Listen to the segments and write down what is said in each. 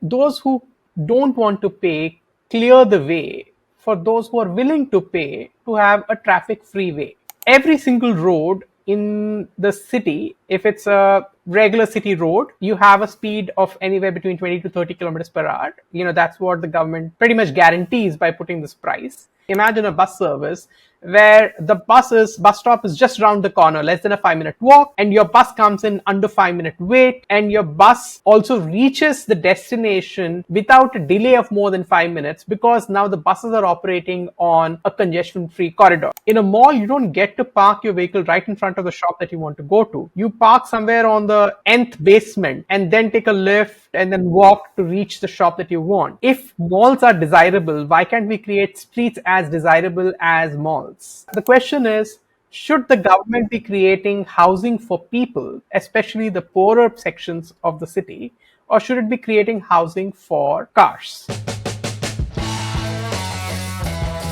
those who don't want to pay clear the way for those who are willing to pay to have a traffic free way. Every single road in the city, if it's a regular city road, you have a speed of anywhere between 20 to 30 kilometers per hour. That's what the government pretty much guarantees by putting this price. Imagine a bus service where the bus stop is just around the corner, less than a 5-minute walk, and your bus comes in under 5-minute wait, and your bus also reaches the destination without a delay of more than 5 minutes, because now the buses are operating on a congestion free corridor. In a mall, you don't get to park your vehicle right in front of the shop that you want to go to. You park somewhere on the nth basement and then take a lift and then walk to reach the shop that you want. If malls are desirable, why can't we create streets as desirable as malls? The question is, should the government be creating housing for people, especially the poorer sections of the city, or should it be creating housing for cars?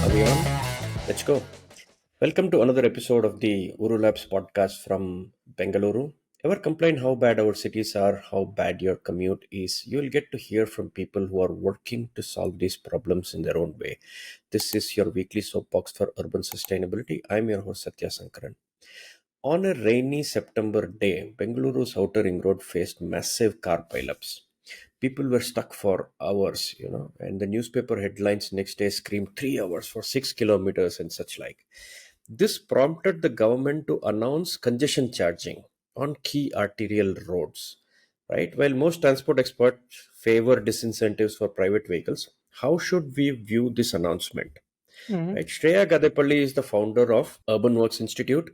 Are we on? Let's go. Welcome to another episode of the OoruLabs podcast from Bengaluru. Ever complain how bad our cities are, how bad your commute is? You'll get to hear from people who are working to solve these problems in their own way. This is your weekly soapbox for urban sustainability. I'm your host Sathya Sankaran. On a rainy September day, Bengaluru's outer ring road faced massive car pileups. People were stuck for hours, and the newspaper headlines next day screamed 3 hours for 6 kilometers and such like. This prompted the government to announce congestion charging on key arterial roads. Right? While most transport experts favor disincentives for private vehicles, how should we view this announcement? Mhm. Right? Shreya Gadepalli is the founder of Urban Works Institute.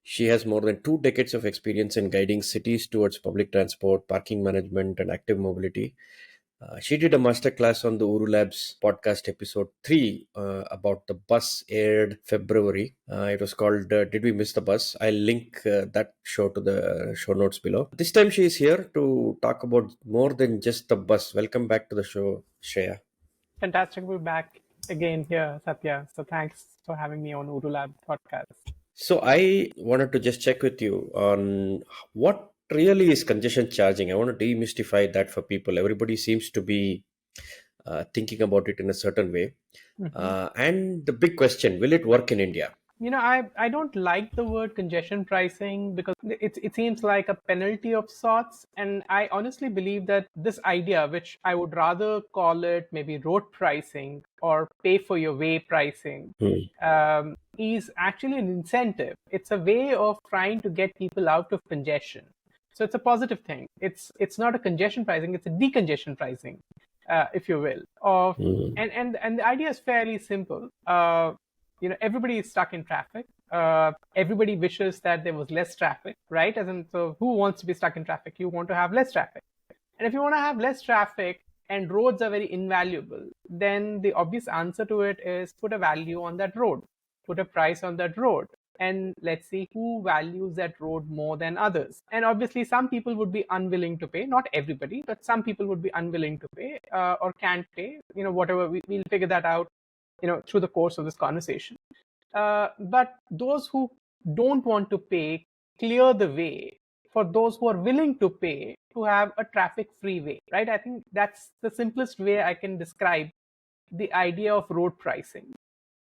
She has more than 2 decades of experience in guiding cities towards public transport, parking management, and active mobility. She did a masterclass on the OoruLabs podcast episode 3 about the bus aired February. It was called Did We Miss the Bus? I'll link that show to the show notes below. This time she is here to talk about more than just the bus. Welcome back to the show, Shreya. Fantastic to be back again here, Satya. So thanks for having me on OoruLabs podcast. So I wanted to just check with you on what really is congestion charging. I want to demystify that for people. Everybody seems to be thinking about it in a certain way. Mhm. And the big question, will it work in India? I don't like the word congestion pricing because it seems like a penalty of sorts. And I honestly believe that this idea, which I would rather call it maybe road pricing or pay for your way pricing, Hmm. is actually an incentive. It's a way of trying to get people out of congestion. So it's a positive thing. It's not a congestion pricing, it's a decongestion pricing, if you will. Of Hmm. and the idea is fairly simple. Everybody is stuck in traffic. Everybody wishes that there was less traffic, right? As in, so who wants to be stuck in traffic? You want to have less traffic. And if you want to have less traffic and roads are very invaluable, then the obvious answer to it is put a value on that road, put a price on that road, and let's see who values that road more than others. And obviously, some people would be unwilling to pay, not everybody, but some people would be unwilling to pay or can't pay, whatever. We'll figure that out, through the course of this conversation. But those who don't want to pay clear the way for those who are willing to pay to have a traffic free way, right? I think that's the simplest way I can describe the idea of road pricing.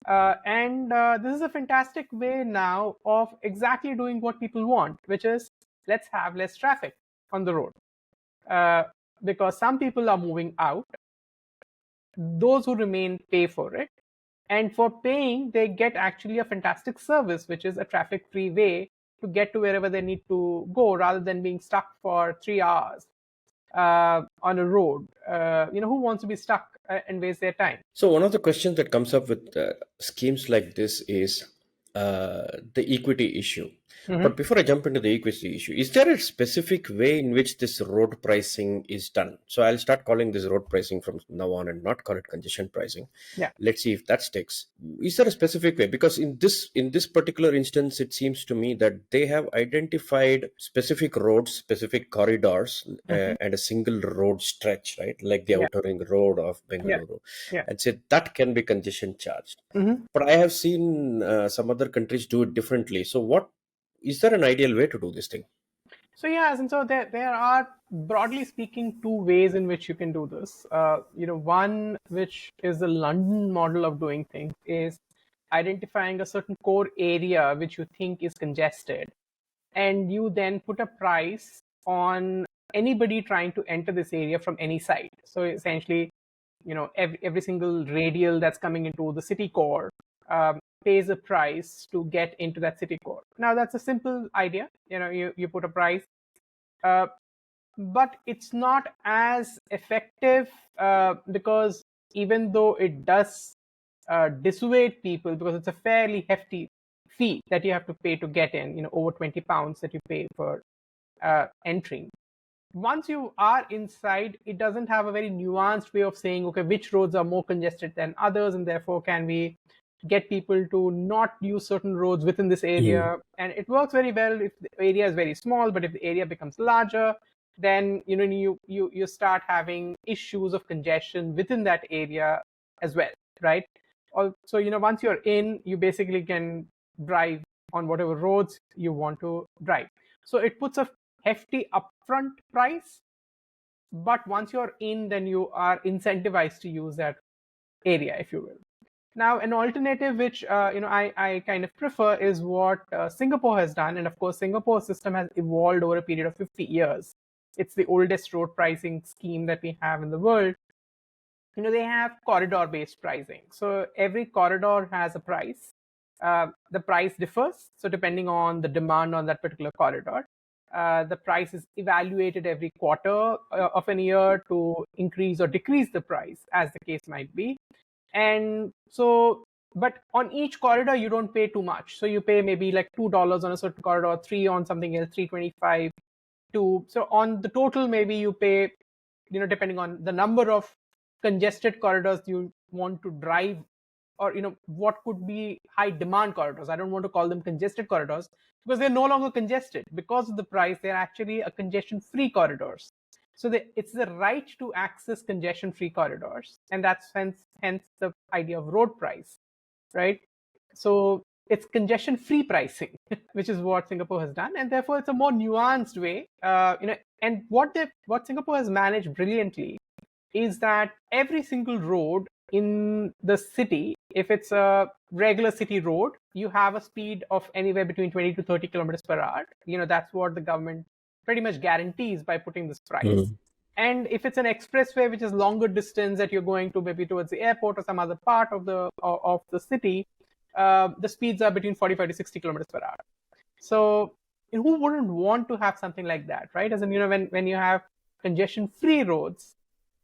And this is a fantastic way now of exactly doing what people want, which is let's have less traffic on the road. Uh, because some people are moving out, those who remain pay for it. And for paying, they get actually a fantastic service, which is a traffic free way to get to wherever they need to go rather than being stuck for 3 hours on a road. Who wants to be stuck and waste their time? So one of the questions that comes up with schemes like this is the equity issue. Mhm. But before I jump into the equity issue, is there a specific way in which this road pricing is done? So I'll start calling this road pricing from now on and not call it congestion pricing. Yeah. Let's see if that sticks. Is there a specific way? Because in this particular instance, it seems to me that they have identified specific roads, specific corridors, Mhm. and a single road stretch, right? Like the Yeah. outer ring road of Yeah. Bengaluru, Yeah. and say that can be congestion charged. Mhm. But I have seen some other countries do it differently. So, what is there an ideal way to do this thing? So yes, and so there are, broadly speaking, two ways in which you can do this. One, which is the London model of doing things, is identifying a certain core area which you think is congested, and you then put a price on anybody trying to enter this area from any side. So essentially, every single radial that's coming into the city core pays a price to get into that city core. Now that's a simple idea. You put a price, uh, but it's not as effective, because even though it does dissuade people, because it's a fairly hefty fee that you have to pay to get in, over £20 that you pay for entering. Once you are inside, it doesn't have a very nuanced way of saying, okay, which roads are more congested than others, and therefore can we get people to not use certain roads within this area. And it works very well if the area is very small, but if the area becomes larger, then you start having issues of congestion within that area as well, right? So once you're in, you basically can drive on whatever roads you want to drive. So it puts a hefty upfront price, but once you're in, then you are incentivized to use that area, if you will. Now, an alternative which I kind of prefer is what Singapore has done, and of course, Singapore's system has evolved over a period of 50 years. It's the oldest road pricing scheme that we have in the world. They have corridor-based pricing. So every corridor has a price. The price differs, so depending on the demand on that particular corridor. The price is evaluated every quarter of an year to increase or decrease the price, as the case might be. And so, but on each corridor, you don't pay too much. So you pay maybe like $2 on a certain corridor, $3 on something else, $3.25, $2. So on the total, maybe you pay, depending on the number of congested corridors you want to drive, or what could be high demand corridors. I don't want to call them congested corridors because they're no longer congested. Because of the price, they're actually a congestion free corridors. So it's the right to access congestion free corridors, and that's hence the idea of road price, right? So it's congestion free pricing, which is what Singapore has done, and therefore it's a more nuanced way. And what Singapore has managed brilliantly is that every single road in the city, if it's a regular city road, you have a speed of anywhere between 20 to 30 kilometers per hour. That's what the government pretty much guarantees by putting this price. And if it's an expressway, which is longer distance that you're going to maybe towards the airport or some other part of the city, the speeds are between 45 to 60 kilometers per hour. So who wouldn't want to have something like that, right? As in, when you have congestion-free roads,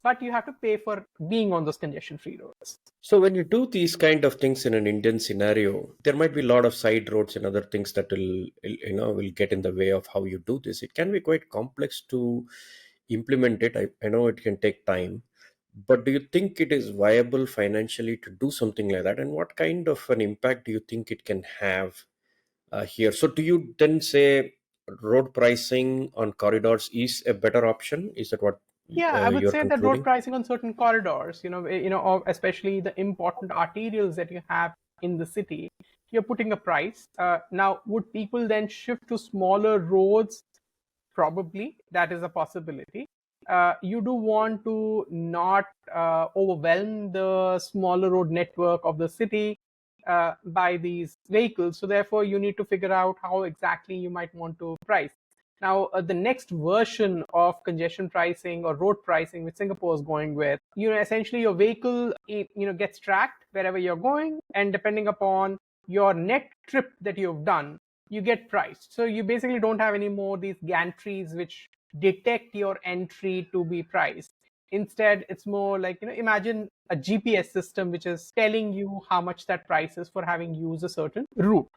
but you have to pay for being on those congestion-free roads. So when you do these kind of things in an Indian scenario, there might be a lot of side roads and other things that will get in the way of how you do this. It can be quite complex to implement it. I know it can take time, but do you think it is viable financially to do something like that? And what kind of an impact do you think it can have here? So do you then say road pricing on corridors is a better option? Is that what Yeah, I would you're say that road concluding? pricing on certain corridors, or especially the important arterials that you have in the city, you're putting a price. Now, would people then shift to smaller roads? Probably, that is a possibility. You do want to not overwhelm the smaller road network of the city by these vehicles. So therefore, you need to figure out how exactly you might want to price. Now, the next version of congestion pricing or road pricing, which Singapore is going with, essentially your vehicle, gets tracked wherever you're going, and depending upon your net trip that you've done, you get priced. So you basically don't have any more these gantries which detect your entry to be priced. Instead, it's more like, imagine a GPS system which is telling you how much that price is for having used a certain route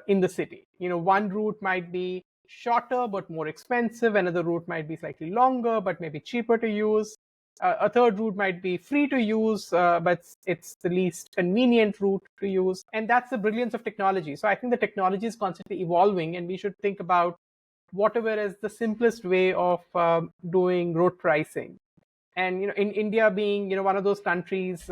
in the city. One route might be shorter but more expensive. Another route might be slightly longer but maybe cheaper to use. A third route might be free to use, but it's the least convenient route to use. And that's the brilliance of technology. So I think the technology is constantly evolving, and we should think about whatever is the simplest way of doing road pricing. And in India being one of those countries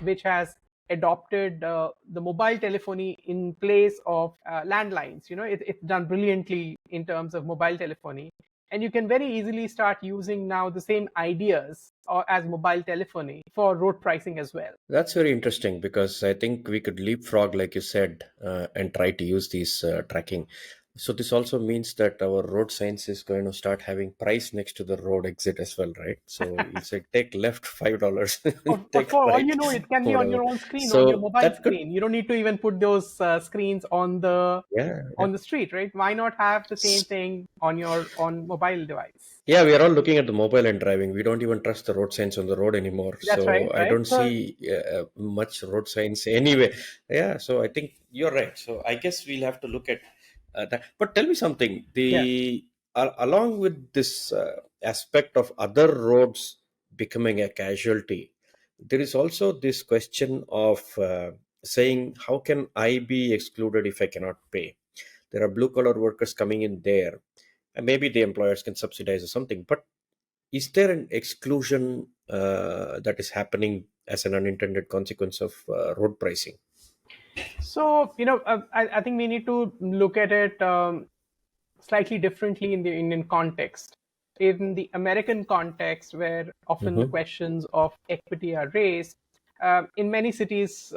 which has adopted the mobile telephony in place of landlines, it's done brilliantly in terms of mobile telephony. And you can very easily start using now the same ideas as mobile telephony for road pricing as well. That's very interesting because I think we could leapfrog, like you said, and try to use these tracking. So this also means that our road signs is going to start having price next to the road exit as well, right? So you'll say take left $5, take For all right you know, it can be on whatever. your own screen, on your So mobile that could, screen. You don't need to even put those screens on yeah, yeah. the street, right? Why not have the same thing on your mobile device? Yeah, we are all looking at the mobile and driving. We don't even trust the road signs on the road anymore. That's So right, I right? don't So see much road signs anyway. Yeah, so I think you're right. So I guess we'll have to look at that. But tell me something. yeah. Along with this aspect of other roads becoming a casualty, there is also this question of saying, how can I be excluded if I cannot pay? There are blue collar workers coming in there, and maybe the employers can subsidize or something, but is there an exclusion that is happening as an unintended consequence of road pricing? So, I think we need to look at it slightly differently in the Indian context. In the American context, where often the Hmm. questions of equity are raised, in many cities,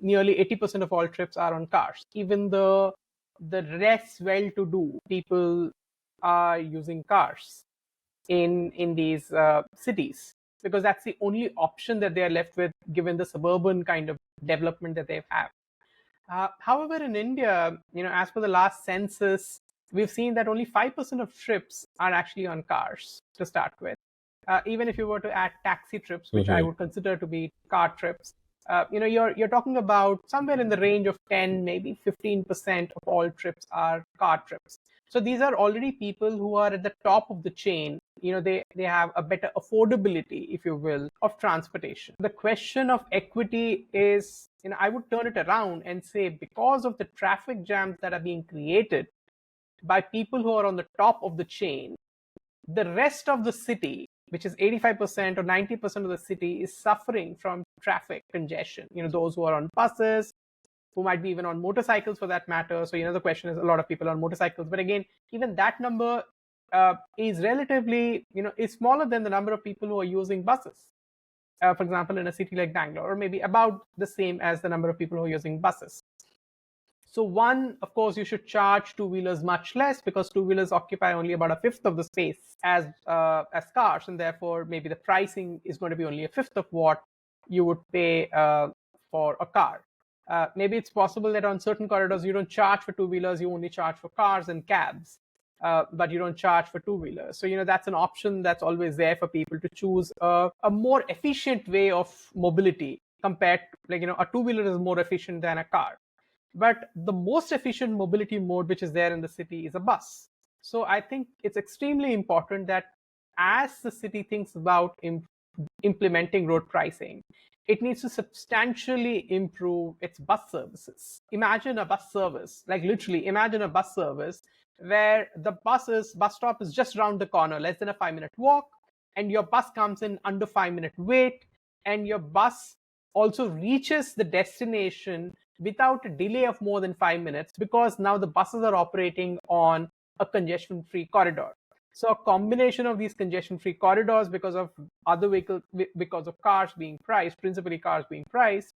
nearly 80% of all trips are on cars. Even the less well-to-do people are using cars in these cities, because that's the only option that they are left with, given the suburban kind of development that they have. However, in India, as per the last census, we've seen that only 5% of trips are actually on cars to start with. Even if you were to add taxi trips, which I Hmm. would consider to be car trips, you're talking about somewhere in the range of 10, maybe 15% of all trips are car trips. So these are already people who are at the top of the chain. They have a better affordability, if you will, of transportation. The question of equity is, I would turn it around and say, because of the traffic jams that are being created by people who are on the top of the chain, the rest of the city, which is 85% or 90% of the city, is suffering from traffic congestion. Those who are on buses, who might be even on motorcycles for that matter. So, the question is, a lot of people on motorcycles. But again, even that number is relatively, is smaller than the number of people who are using buses. For example, in a city like Bangalore, or maybe about the same as the number of people who are using buses. So one, of course, you should charge two-wheelers much less, because two-wheelers occupy only about a fifth of the space as cars, and therefore maybe the pricing is going to be only a fifth of what you would pay for a car. Maybe it's possible that on certain corridors you don't charge for two-wheelers, you only charge for cars and cabs, but you don't charge for two-wheelers. So that's an option that's always there for people to choose a more efficient way of mobility compared, like a two-wheeler is more efficient than a car. But the most efficient mobility mode which is there in the city is a bus. So I think it's extremely important that as the city thinks about implementing road pricing, it needs to substantially improve its bus services. Imagine a bus service, like literally imagine a bus service where the bus stop is just around the corner, less than a 5-minute walk, and your bus comes in under 5-minute wait, and your bus also reaches the destination without a delay of more than 5 minutes, because now the buses are operating on a congestion-free corridor. So a combination of these congestion-free corridors, because of other vehicles, because of cars being priced, principally cars being priced,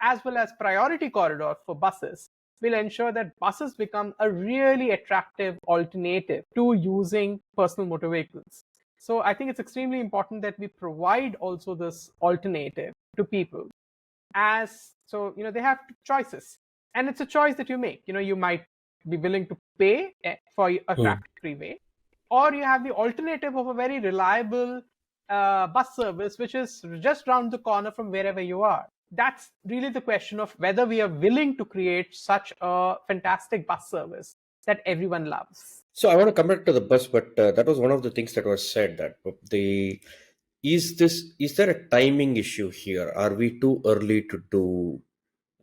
as well as priority corridors for buses, will ensure that buses become a really attractive alternative to using personal motor vehicles. So I think it's extremely important that we provide also this alternative to people. They have choices, and it's a choice that you make. You might be willing to pay for a Hmm. traffic-free way, or you have the alternative of a very reliable bus service which is just around the corner from wherever you are. That's really the question of whether we are willing to create such a fantastic bus service that everyone loves. So I want to come back to the bus, but that was one of the things that was said, that the is there a timing issue here? Are we too early to do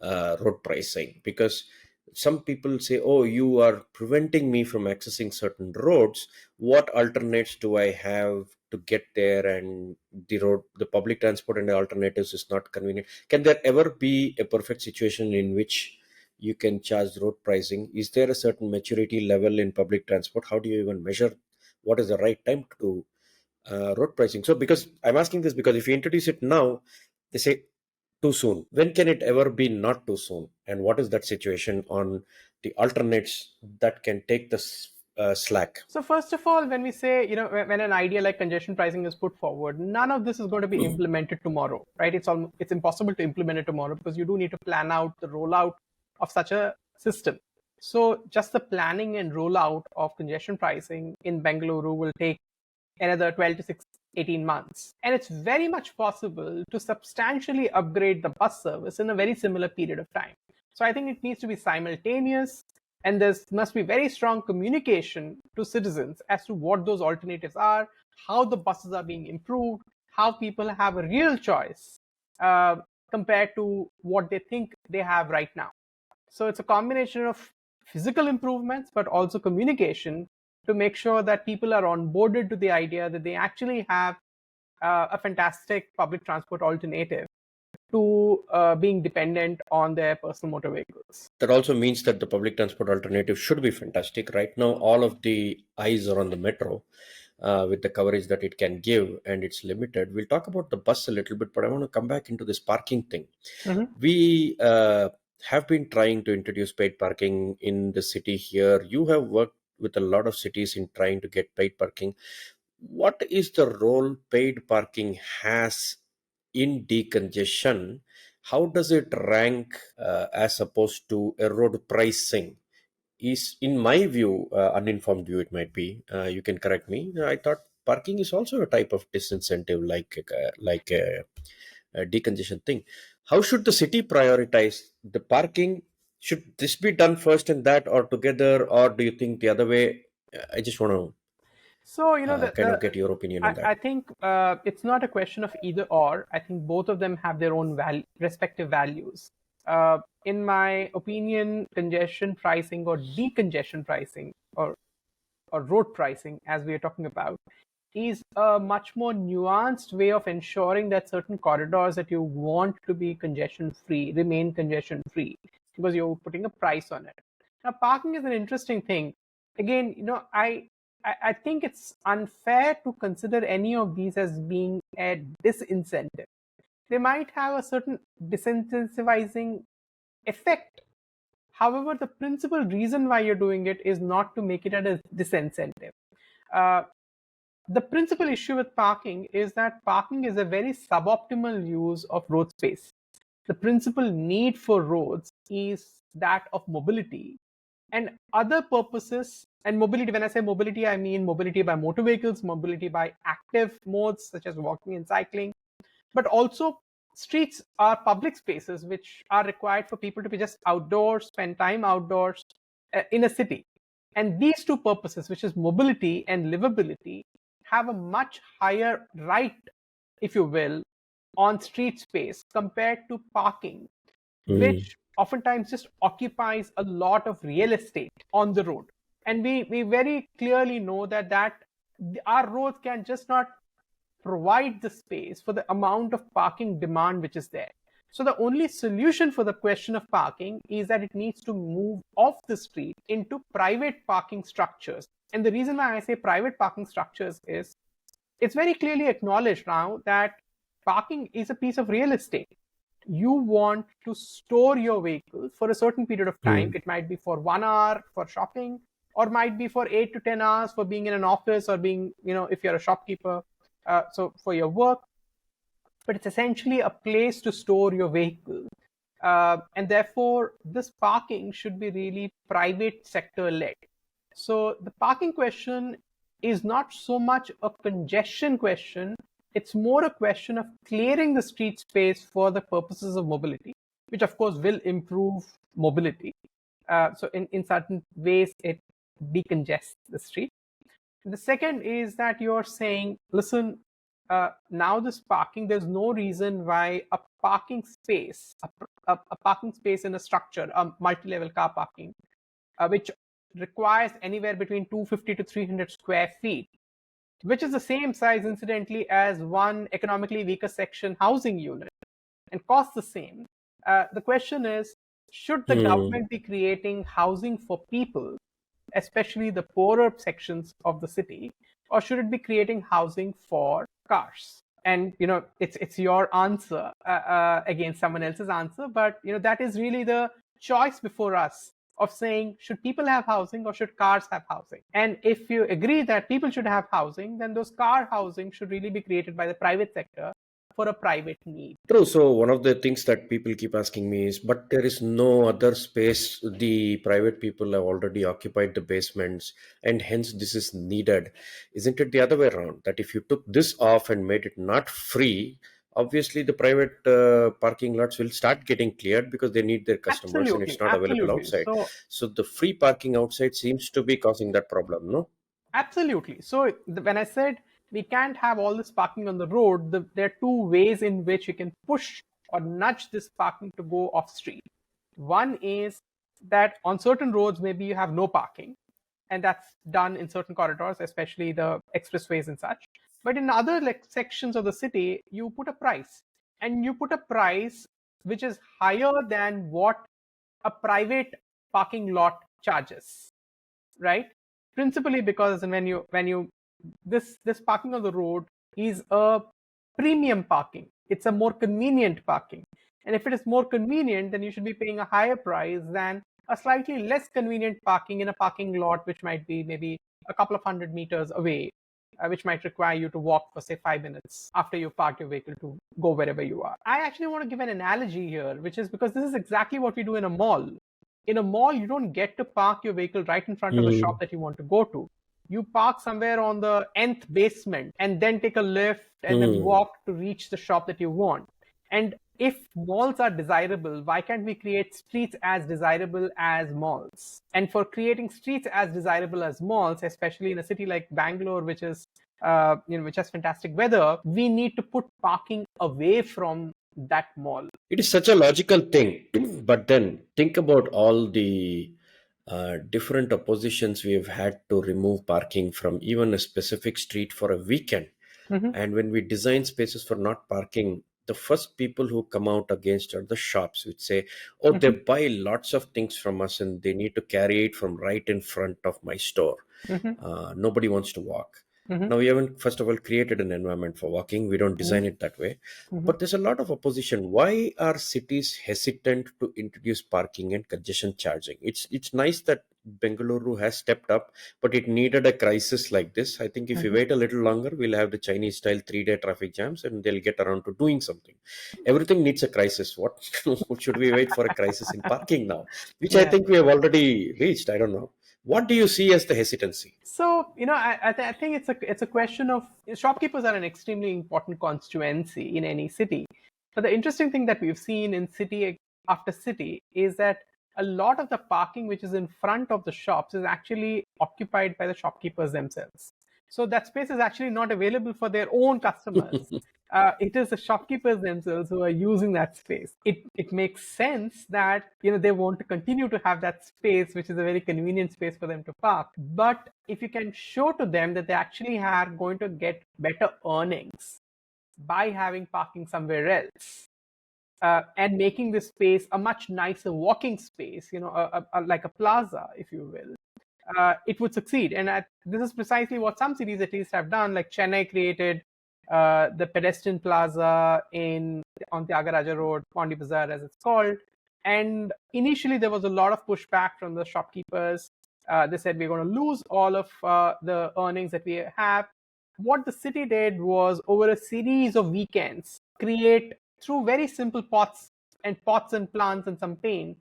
road pricing? Because some people say, oh, you are preventing me from accessing certain roads. What alternates do I have to get there? And the public transport and the alternatives is not convenient. Can there ever be a perfect situation in which you can charge road pricing? Is there a certain maturity level in public transport? How do you even measure what is the right time to do road pricing. So because I'm asking this, because if you introduce it now, they say too soon. When can it ever be not too soon? And what is that situation on the alternates that can take the slack? So first of all, when we say, when an idea like congestion pricing is put forward, none of this is going to be implemented tomorrow, right? It's impossible to implement it tomorrow because you do need to plan out the rollout of such a system. So just the planning and rollout of congestion pricing in Bengaluru will take another 12 to 18 months. And it's very much possible to substantially upgrade the bus service in a very similar period of time. So I think it needs to be simultaneous, and there must be very strong communication to citizens as to what those alternatives are, how the buses are being improved, how people have a real choice compared to what they think they have right now. So it's a combination of physical improvements, but also communication to make sure that people are onboarded to the idea that they actually have a fantastic public transport alternative to being dependent on their personal motor vehicles. That also means that the public transport alternative should be fantastic. Right now, all of the eyes are on the metro with the coverage that it can give, and it's limited. We'll talk about the bus a little bit, but I want to come back into this parking thing. We have been trying to introduce paid parking in the city here. You have worked with a lot of cities in trying to get paid parking. What is the role paid parking has in decongestion? How does it rank as opposed to a road pricing? Is, in my view, uninformed view, it might be. You can correct me. I thought parking is also a type of disincentive, like a decongestion thing. How should the city prioritize the parking? Should this be done first and that, or together, or do you think the other way? I just want to So, kind of get your opinion on that. I think it's not a question of either or. I think both of them have their own respective values. In my opinion, congestion pricing or decongestion pricing or road pricing, as we are talking about, is a much more nuanced way of ensuring that certain corridors that you want to be congestion free remain congestion free because you're putting a price on it. Now, parking is an interesting thing. Again, I think it's unfair to consider any of these as being a disincentive. They might have a certain disincentivizing effect. However, the principal reason why you're doing it is not to make it a disincentive. The principal issue with parking is that parking is a very suboptimal use of road space. The principal need for roads is that of mobility and other purposes. And mobility, when I say mobility, I mean mobility by motor vehicles, mobility by active modes such as walking and cycling, but also streets are public spaces which are required for people to be just outdoors, spend time outdoors in a city. And these two purposes, which is mobility and livability, have a much higher right, if you will, on street space compared to parking, which oftentimes just occupies a lot of real estate on the road. And we very clearly know that our roads can just not provide the space for the amount of parking demand which is there. So the only solution for the question of parking is that it needs to move off the street into private parking structures. And the reason why I say private parking structures is it's very clearly acknowledged now that parking is a piece of real estate. You want to store your vehicle for a certain period of time. It might be for 1 hour for shopping, or might be for 8 to 10 hours for being in an office, or being, if you're a shopkeeper, so for your work. But it's essentially a place to store your vehicle. And therefore, this parking should be really private sector led. So the parking question is not so much a congestion question. It's more a question of clearing the street space for the purposes of mobility, which of course will improve mobility. So in certain ways, it decongests the street. The second is that you're saying, listen, now this parking, there's no reason why a parking space, a parking space in a structure, a multi-level car parking, which requires anywhere between 250 to 300 square feet, which is the same size, incidentally, as one economically weaker section housing unit and costs the same. The question is, should the government be creating housing for people, especially the poorer sections of the city, or should it be creating housing for cars? And it's your answer against someone else's answer, but that is really the choice before us of saying, should people have housing or should cars have housing? And if you agree that people should have housing, then those car housing should really be created by the private sector for a private need. True. So one of the things that people keep asking me is, but there is no other space. The private people have already occupied the basements, and hence this is needed. Isn't it the other way around? That if you took this off and made it not free, obviously the private parking lots will start getting cleared because they need their customers, and it's not available outside. So the free parking outside seems to be causing that problem, no? Absolutely. So when I said we can't have all this parking on the road, there are two ways in which you can push or nudge this parking to go off street. One is that on certain roads, maybe you have no parking, and that's done in certain corridors, especially the expressways and such. But in other sections of the city, you put a price, and you put a price which is higher than what a private parking lot charges, right? Principally because this parking on the road is a premium parking. It's a more convenient parking. And if it is more convenient, then you should be paying a higher price than a slightly less convenient parking in a parking lot, which might be maybe a couple of 100 meters away, which might require you to walk for, say, 5 minutes after you park your vehicle to go wherever you are. I actually want to give an analogy here, which is because this is exactly what we do in a mall. In a mall, you don't get to park your vehicle right in front of the shop that you want to go to. You park somewhere on the nth basement and then take a lift and then walk to reach the shop that you want. And if malls are desirable, why can't we create streets as desirable as malls? And for creating streets as desirable as malls, especially in a city like Bangalore, which is which has fantastic weather, we need to put parking away from that mall. It is such a logical thing, but then think about all the different oppositions we have had to remove parking from even a specific street for a weekend. And when we design spaces for not parking, the first people who come out against are the shops, which say, oh, they buy lots of things from us and they need to carry it from right in front of my store. Nobody wants to walk. Now, we haven't, first of all, created an environment for walking. We don't design it that way. But there's a lot of opposition. Why are cities hesitant to introduce parking and congestion charging? It's nice that Bengaluru has stepped up, but it needed a crisis like this. I think if we wait a little longer, we'll have the Chinese-style 3-day traffic jams and they'll get around to doing something. Everything needs a crisis. What should we wait for a crisis in parking now? Which I think we have already reached. I don't know. What do you see as the hesitancy? So, I think it's a question of, shopkeepers are an extremely important constituency in any city. But the interesting thing that we've seen in city after city is that a lot of the parking which is in front of the shops is actually occupied by the shopkeepers themselves. So that space is actually not available for their own customers. It is the shopkeepers themselves who are using that space. It makes sense that they want to continue to have that space, which is a very convenient space for them to park. But if you can show to them that they actually are going to get better earnings by having parking somewhere else, and making this space a much nicer walking space, like a plaza, if you will, it would succeed. And this is precisely what some cities at least have done. Like Chennai created the pedestrian plaza on Tyagaraja Road, Pondi Bazaar as it's called. And initially there was a lot of pushback from the shopkeepers. They said, we're going to lose all of the earnings that we have. What the city did was, over a series of weekends, create, through very simple pots and plants and some paint,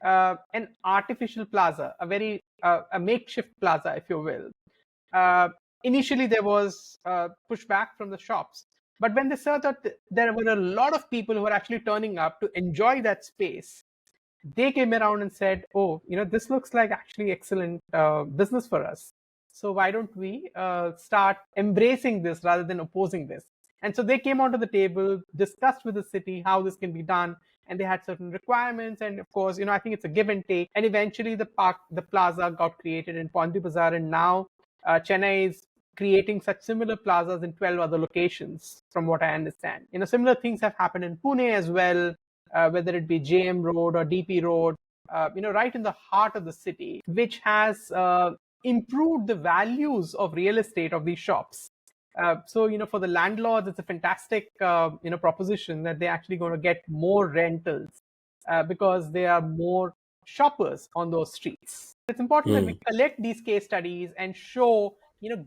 an artificial plaza, a makeshift plaza, if you will. Initially, there was pushback from the shops. But when they saw that there were a lot of people who were actually turning up to enjoy that space, they came around and said, oh, this looks like actually excellent business for us. So why don't we start embracing this rather than opposing this? And so they came onto the table, discussed with the city how this can be done, and they had certain requirements. And of course, I think it's a give and take. And eventually the plaza got created in Pondi Bazaar, and now Chennai is creating such similar plazas in 12 other locations, from what I understand. Similar things have happened in Pune as well, whether it be JM Road or DP Road, right in the heart of the city, which has improved the values of real estate of these shops. So, for the landlords, it's a fantastic, proposition that they're actually going to get more rentals because there are more shoppers on those streets. It's important that we collect these case studies and show,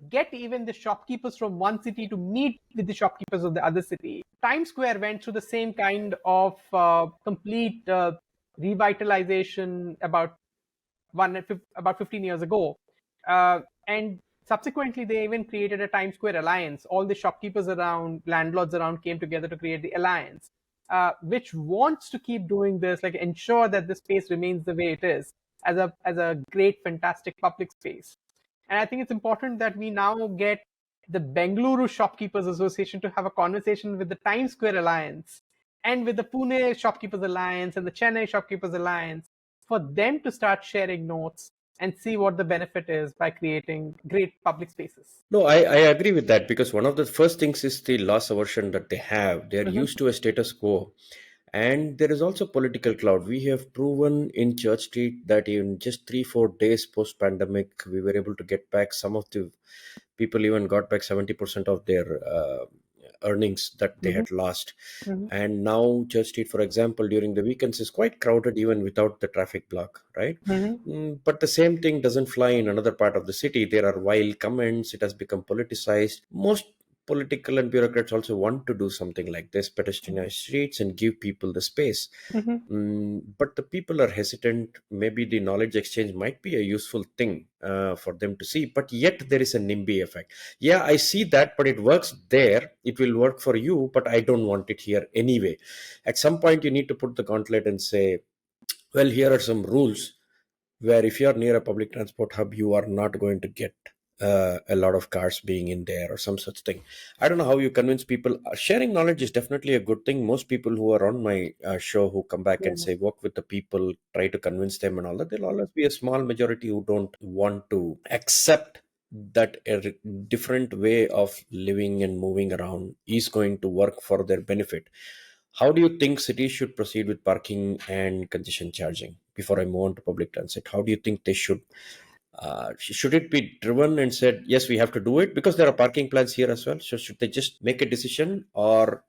get even the shopkeepers from one city to meet with the shopkeepers of the other city. Times Square went through the same kind of complete revitalization about 15 years ago. And subsequently, they even created a Times Square Alliance. All the shopkeepers around, landlords around came together to create the alliance, which wants to keep doing this, like ensure that the space remains the way it is as a great, fantastic public space. And I think it's important that we now get the Bengaluru Shopkeepers Association to have a conversation with the Times Square Alliance and with the Pune Shopkeepers Alliance and the Chennai Shopkeepers Alliance, for them to start sharing notes and see what the benefit is by creating great public spaces. No, I agree with that, because one of the first things is the loss aversion that they have. They are used to a status quo. And there is also political cloud. We have proven in Church Street that in just 3-4 days post pandemic, we were able to get back, some of the people even got back 70% of their earnings that they had lost. And now Church Street, for example, during the weekends is quite crowded even without the traffic block, right? But the same thing doesn't fly in another part of the city. There are wild comments. It has become politicized. Most political and bureaucrats also want to do something like this, pedestrianize streets and give people the space. But the people are hesitant. Maybe the knowledge exchange might be a useful thing for them to see, but yet there is a NIMBY effect. Yeah, I see that, but it works there. It will work for you, but I don't want it here anyway. At some point, you need to put the gauntlet and say, well, here are some rules where if you are near a public transport hub, you are not going to get a lot of cars being in there or some such thing. I don't know how you convince people. Sharing knowledge is definitely a good thing. Most people who are on my show who come back and say work with the people, try to convince them and all that, there'll always be a small majority who don't want to accept that a different way of living and moving around is going to work for their benefit. How do you think cities should proceed with parking and congestion charging? Before I move on to public transit, how do you think they should it be driven and said, yes, we have to do it because there are parking plans here as well? So should they just make a decision, or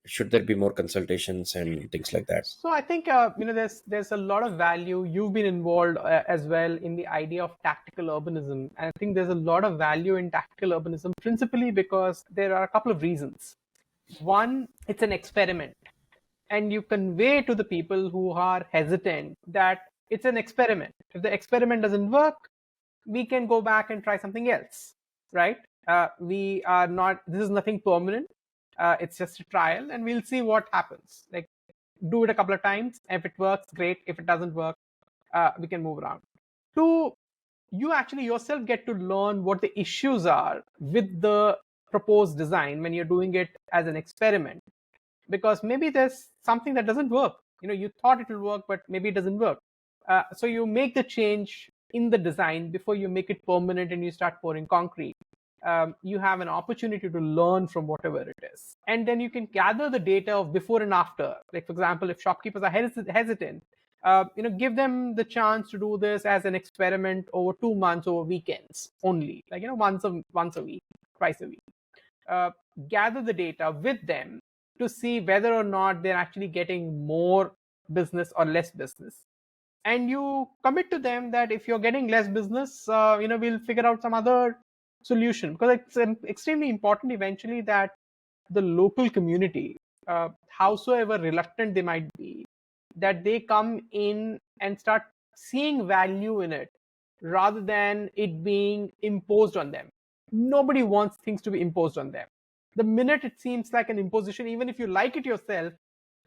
should there be more consultations and things like that? So I think there's a lot of value. You've been involved as well in the idea of tactical urbanism, and I think there's a lot of value in tactical urbanism, principally because there are a couple of reasons. One, it's an experiment, and you convey to the people who are hesitant that it's an experiment. If the experiment doesn't work, we can go back and try something else, right? We are not, this is nothing permanent. It's just a trial, and we'll see what happens. Like, do it a couple of times. If it works, great. If it doesn't work, we can move around. Two, you actually yourself get to learn what the issues are with the proposed design when you're doing it as an experiment, because maybe there's something that doesn't work. You thought it will work, but maybe it doesn't work. So you make the change in the design before you make it permanent and you start pouring concrete. You have an opportunity to learn from whatever it is, and then you can gather the data of before and after. Like, for example, if shopkeepers are hesitant, give them the chance to do this as an experiment over 2 months, over weekends only, like once a week, twice a week. Gather the data with them to see whether or not they're actually getting more business or less business. And you commit to them that if you're getting less business, we'll figure out some other solution, because it's extremely important eventually that the local community, howsoever reluctant they might be, that they come in and start seeing value in it rather than it being imposed on them. Nobody wants things to be imposed on them. The minute it seems like an imposition, even if you like it yourself,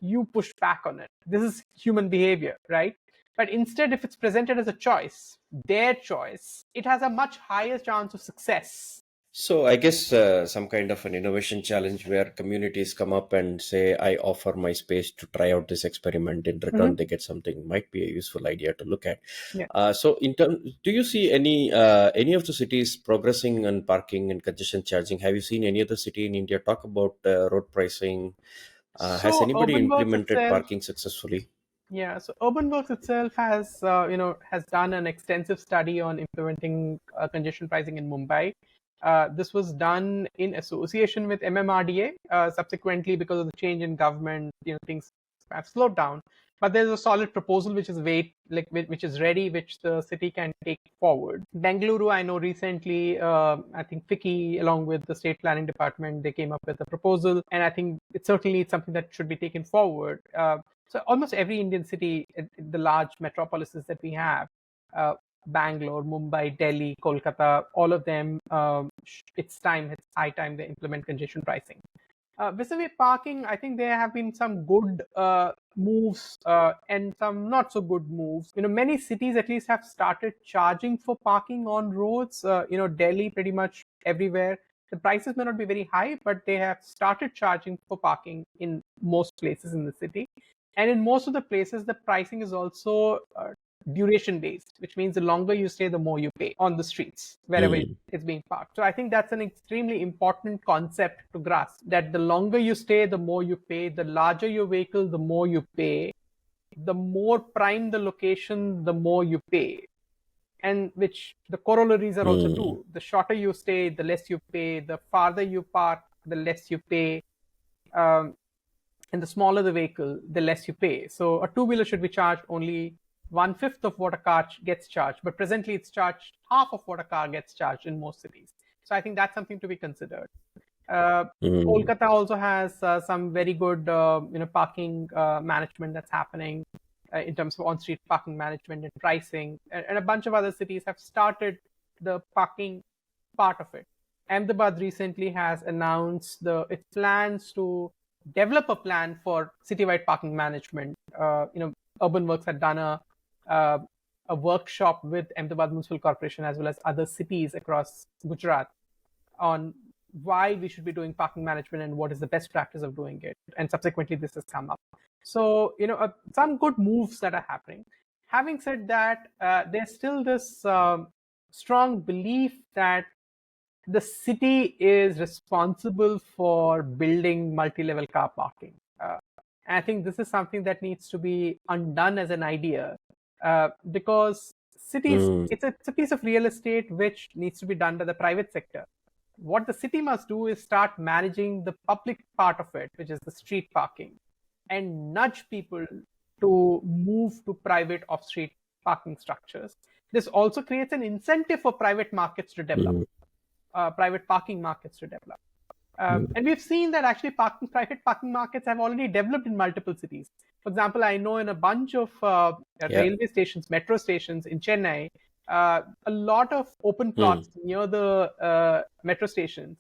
you push back on it. This is human behavior, right? But instead, if it's presented as a choice, their choice, it has a much higher chance of success. So I guess some kind of an innovation challenge where communities come up and say, I offer my space to try out this experiment. In return, they get something, might be a useful idea to look at. Yeah. So in do you see any of the cities progressing on parking and congestion charging? Have you seen any other city in India talk about road pricing? Has anybody implemented parking successfully? Yeah, so UrbanWorks itself has has done an extensive study on implementing congestion pricing in Mumbai. This was done in association with MMRDA. Subsequently, because of the change in government, things have slowed down. But there's a solid proposal which is ready, which the city can take forward. Bengaluru, I know recently, I think FICCI, along with the state planning department, they came up with a proposal, and I think it certainly is something that should be taken forward. So almost every Indian city, the large metropolises that we have, Bangalore, Mumbai, Delhi, Kolkata, all of them, it's high time they implement congestion pricing. Vis-a-vis parking, I think there have been some good moves and some not so good moves. Many cities at least have started charging for parking on roads. Delhi pretty much everywhere. The prices may not be very high, but they have started charging for parking in most places in the city. And in most of the places, the pricing is also duration based, which means the longer you stay, the more you pay on the streets wherever it's being parked. So I think that's an extremely important concept to grasp, that the longer you stay, the more you pay. The larger your vehicle, the more you pay. The more prime the location, the more you pay. And which the corollaries are also true. The shorter you stay, the less you pay. The farther you park, the less you pay. And the smaller the vehicle, the less you pay. So a two-wheeler should be charged only 1/5 of what a car gets charged, but presently it's charged half of what a car gets charged in most cities. So I think that's something to be considered. Kolkata also has some very good, parking management that's happening in terms of on-street parking management and pricing, and a bunch of other cities have started the parking part of it. Ahmedabad recently has announced its plans to develop a plan for citywide parking management. UrbanWorks had done a workshop with Ahmedabad Municipal Corporation as well as other cities across Gujarat on why we should be doing parking management and what is the best practice of doing it. And subsequently, this has come up. So, some good moves that are happening. Having said that, there's still this strong belief that the city is responsible for building multi-level car parking. I think this is something that needs to be undone as an idea, because cities, it's a piece of real estate which needs to be done by the private sector. What the city must do is start managing the public part of it, which is the street parking, and nudge people to move to private off-street parking structures. This also creates an incentive for private markets to develop, private parking markets to develop. And we've seen that actually private parking markets have already developed in multiple cities. For example, I know in a bunch of railway stations, metro stations in Chennai, a lot of open plots near the metro stations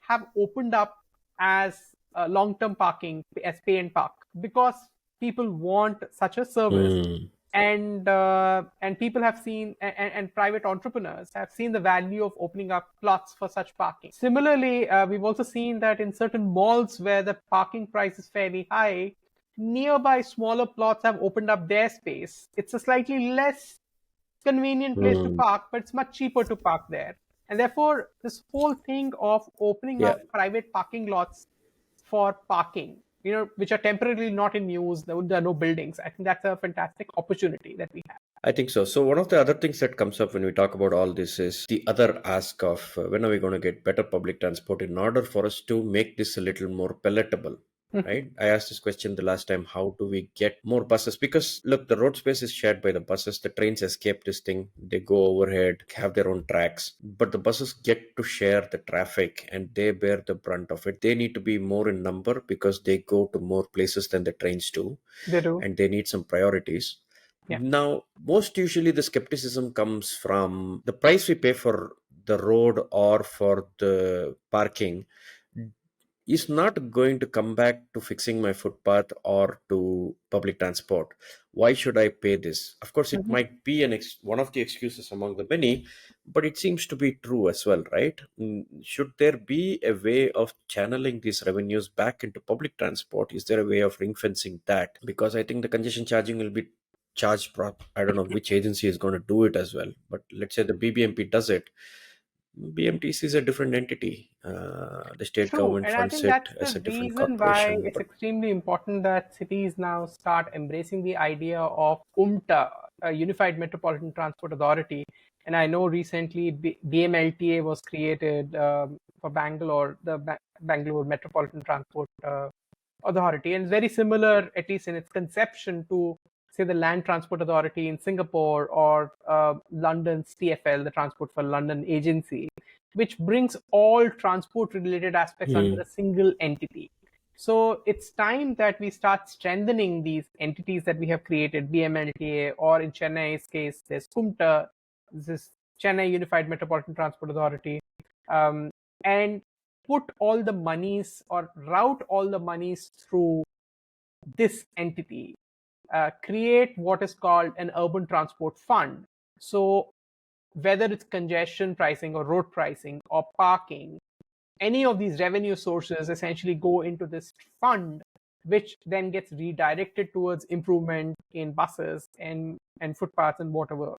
have opened up as long-term parking, as pay and park, because people want such a service. And people have seen, and private entrepreneurs have seen the value of opening up plots for such parking. Similarly, we've also seen that in certain malls where the parking price is fairly high, nearby smaller plots have opened up their space. It's a slightly less convenient place to park, but it's much cheaper to park there. And therefore, this whole thing of opening up private parking lots for parking, which are temporarily not in use, there are no buildings. I think that's a fantastic opportunity that we have. I think so. So one of the other things that comes up when we talk about all this is the other ask of when are we going to get better public transport in order for us to make this a little more palatable. Right? I asked this question the last time. How do we get more buses? Because look, the road space is shared by the buses. The trains escape this thing. They go overhead, have their own tracks. But the buses get to share the traffic and they bear the brunt of it. They need to be more in number because they go to more places than the trains do. They do. And they need some priorities. Yeah. Now, most usually the skepticism comes from the price we pay for the road or for the parking is not going to come back to fixing my footpath or to public transport. Why should I pay this? Of course, it might be one of the excuses among the many, but it seems to be true as well, right? Should there be a way of channeling these revenues back into public transport? Is there a way of ring fencing that? Because I think the congestion charging will be charged. I don't know which agency is going to do it as well, but let's say the BBMP does it. BMTC is a different entity. The state True, government and I funds think it that's as the a different reason why corporation. it's But extremely important that cities now start embracing the idea of UMTA, a Unified Metropolitan Transport Authority. And I know recently BMLTA was created for Bangalore, the Bangalore Metropolitan Transport Authority, and very similar, at least in its conception, to say the Land Transport Authority in Singapore or London's TfL, the Transport for London Agency, which brings all transport related aspects under a single entity. So it's time that we start strengthening these entities that we have created, BMLTA, or in Chennai's case, there's CUMTA, this Chennai Unified Metropolitan Transport Authority, and put all the monies or route all the monies through this entity, create what is called an urban transport fund. So whether it's congestion pricing or road pricing or parking, any of these revenue sources essentially go into this fund, which then gets redirected towards improvement in buses and footpaths and whatever,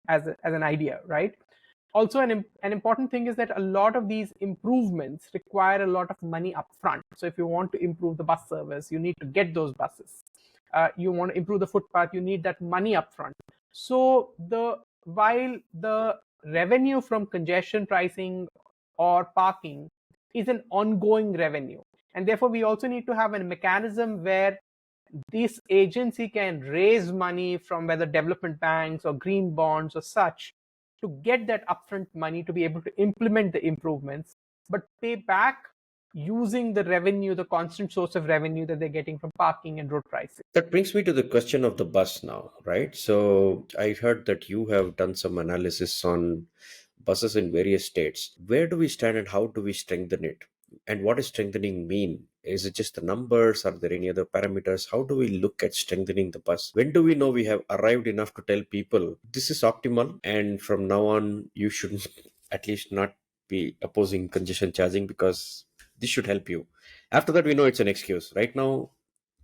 as an idea, right? Also, an important thing is that a lot of these improvements require a lot of money upfront. So if you want to improve the bus service, you need to get those buses. You want to improve the footpath, you need that money upfront. So while the revenue from congestion pricing or parking is an ongoing revenue, and therefore we also need to have a mechanism where this agency can raise money from whether development banks or green bonds or such to get that upfront money to be able to implement the improvements, but pay back using the revenue, the constant source of revenue that they're getting from parking and road pricing. that brings me to the question of the bus now, right? So I heard that you have done some analysis on buses in various states. Where do we stand and how do we strengthen it? And what does strengthening mean? Is it just the numbers? Are there any other parameters? How do we look at strengthening the bus? When do we know we have arrived enough to tell people this is optimal and from now on you should at least not be opposing congestion charging because this should help you? After that, we know it's an excuse. Right now,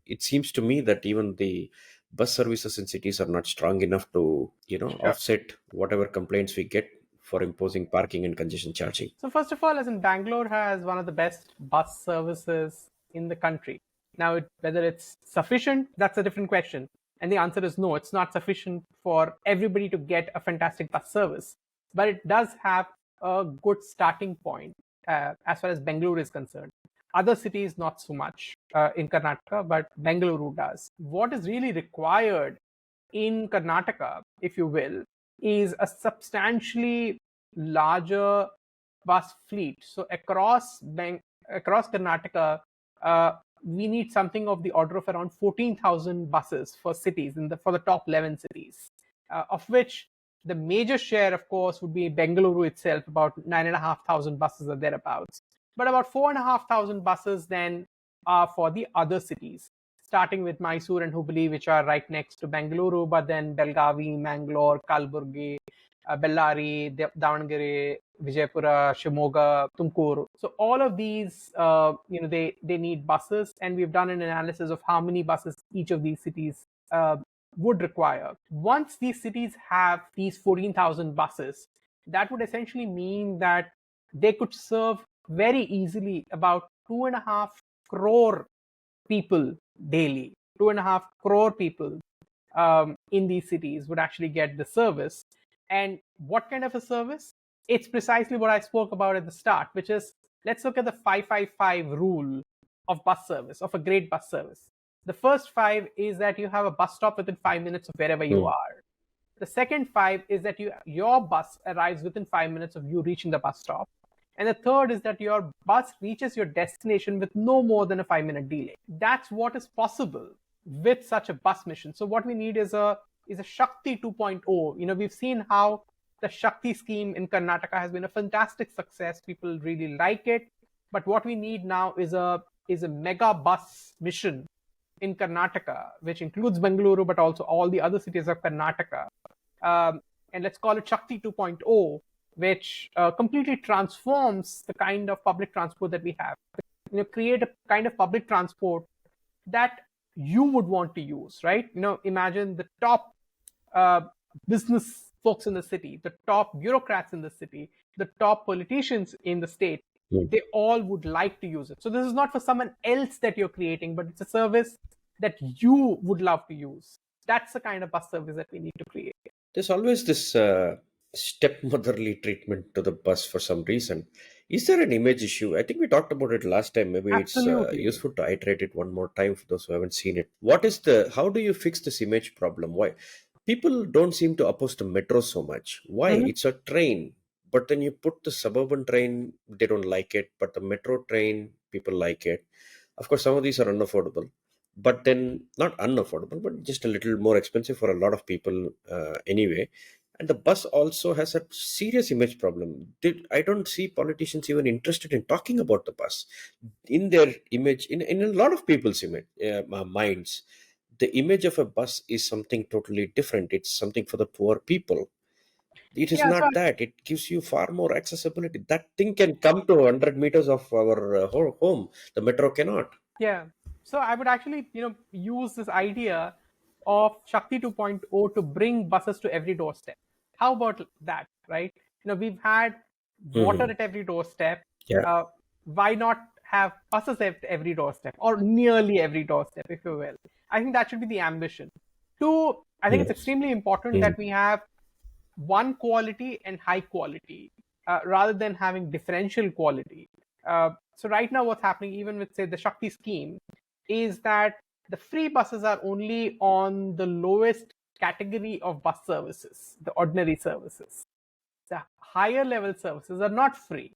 it seems to me that even the bus services in cities are not strong enough to Sure. offset whatever complaints we get for imposing parking and congestion charging. So first of all, as in Bangalore has one of the best bus services in the country. Now, whether it's sufficient, that's a different question. And the answer is no, it's not sufficient for everybody to get a fantastic bus service. But it does have a good starting point as far as Bangalore is concerned. Other cities, not so much in Karnataka, but Bengaluru does. What is really required in Karnataka, if you will, is a substantially larger bus fleet. So across Karnataka, we need something of the order of around 14,000 buses for cities for the top 11 cities, of which the major share, of course, would be Bengaluru itself, about 9,500 buses or thereabouts. But about 4,500 buses then are for the other cities, starting with Mysore and Hubli, which are right next to Bengaluru, but then Belgavi, Mangalore, Kalburgi, Bellary, Davangere, Vijaypura, Shimoga, Tumkur. So all of these, they need buses, and we've done an analysis of how many buses each of these cities would require. Once these cities have these 14,000 buses, that would essentially mean that they could serve very easily about 2.5 crore people daily. 2.5 crore people in these cities would actually get the service. And what kind of a service? It's precisely what I spoke about at the start, which is, let's look at the 555 rule of bus service, of a great bus service. The first 5 is that you have a bus stop within 5 minutes of wherever you are. The second 5 is that your bus arrives within 5 minutes of you reaching the bus stop. And the third is that your bus reaches your destination with no more than a 5-minute delay. That's what is possible with such a bus mission. So what we need is a Shakti 2.0. We've seen how the Shakti scheme in Karnataka has been a fantastic success. People really like it. But what we need now is a mega bus mission in Karnataka, which includes Bengaluru, but also all the other cities of Karnataka. And let's call it Shakti 2.0, which completely transforms the kind of public transport that we have. Create a kind of public transport that you would want to use, right? Imagine the top business folks in the city, the top bureaucrats in the city. the top politicians in the state, Hmm. they all would like to use it. So this is not for someone else that you're creating, but it's a service that you would love to use. That's the kind of bus service that we need to create. There's always this stepmotherly treatment to the bus for some reason. Is there an image issue? I think we talked about it last time. Maybe it's Absolutely. useful to iterate it one more time for those who haven't seen it. How do you fix this image problem? Why? People don't seem to oppose the metro so much. Why? Mhm. It's a train. But then you put the suburban train, they don't like it. But the metro train, people like it. Of course, some of these are unaffordable, but then not unaffordable, but just a little more expensive for a lot of people anyway. And the bus also has a serious image problem. I don't see politicians even interested in talking about the bus in their image, in a lot of people's image minds. The image of a bus is something totally different. It's something for the poor people. It is Yeah, so not that. It gives you far more accessibility. That thing can come to 100 meters of our home. The metro cannot. yeah. So I would actually, use this idea of Shakti 2.0 to bring buses to every doorstep. How about that, right? We've had water Mhm. at every doorstep. Yeah. Uh, why not have buses at every doorstep or nearly every doorstep, if you will? I think that should be the ambition. Two, I think it's Mm. extremely important Mm. that we have one quality and high quality rather than having differential quality. So right now what's happening even with say the Shakti scheme is that the free buses are only on the lowest category of bus services, the ordinary services. The higher level services are not free.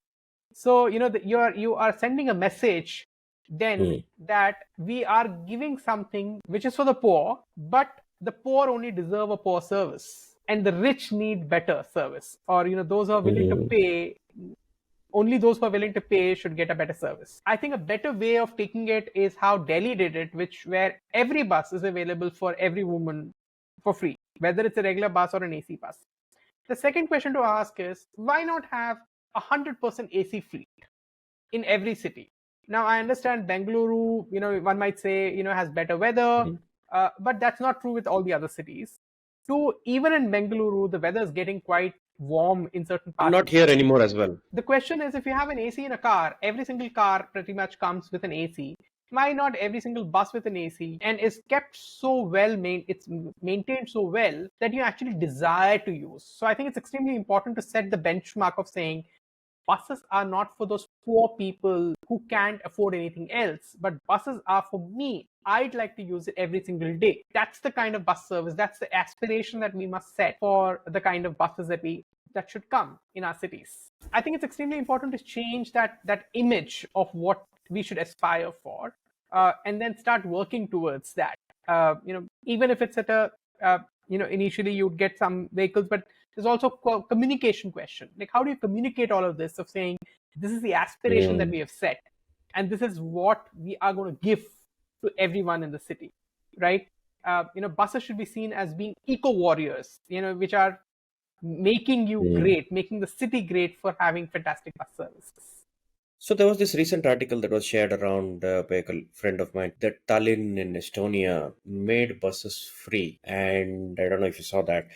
So you are sending a message then Mm. that we are giving something which is for the poor, but the poor only deserve a poor service and the rich need better service, or those who are willing to Mm. pay, only those who are willing to pay should get a better service. I think a better way of taking it is how Delhi did it, which where every bus is available for every woman for free, whether it's a regular bus or an AC bus. The second question to ask is why not have 100% AC fleet in every city? Now, I understand Bengaluru, one might say, has better weather, Mm. but that's not true with all the other cities. Two, even in Bengaluru, the weather is getting quite warm in certain parts of Not the here city. anymore as well. The question is, if you have an AC in a car, every single car pretty much comes with an AC. Why not every single bus with an AC and is kept so well it's maintained so well that you actually desire to use? So I think it's extremely important to set the benchmark of saying buses are not for those poor people who can't afford anything else, but buses are for me. I'd like to use it every single day. That's the kind of bus service, that's the aspiration that we must set for the kind of buses that should come in our cities. I think it's extremely important to change that image of what we should aspire for, and then start working towards that. Even if it's at a initially you'd get some vehicles, but there's also communication question. Like, how do you communicate all of this of saying this is the aspiration that Mm. we have set, and this is what we are going to give to everyone in the city, right? Buses should be seen as being eco warriors, which are making you Mm. great, making the city great for having fantastic bus services. So there was this recent article that was shared around by a friend of mine that Tallinn in Estonia made buses free, and I don't know if you saw that.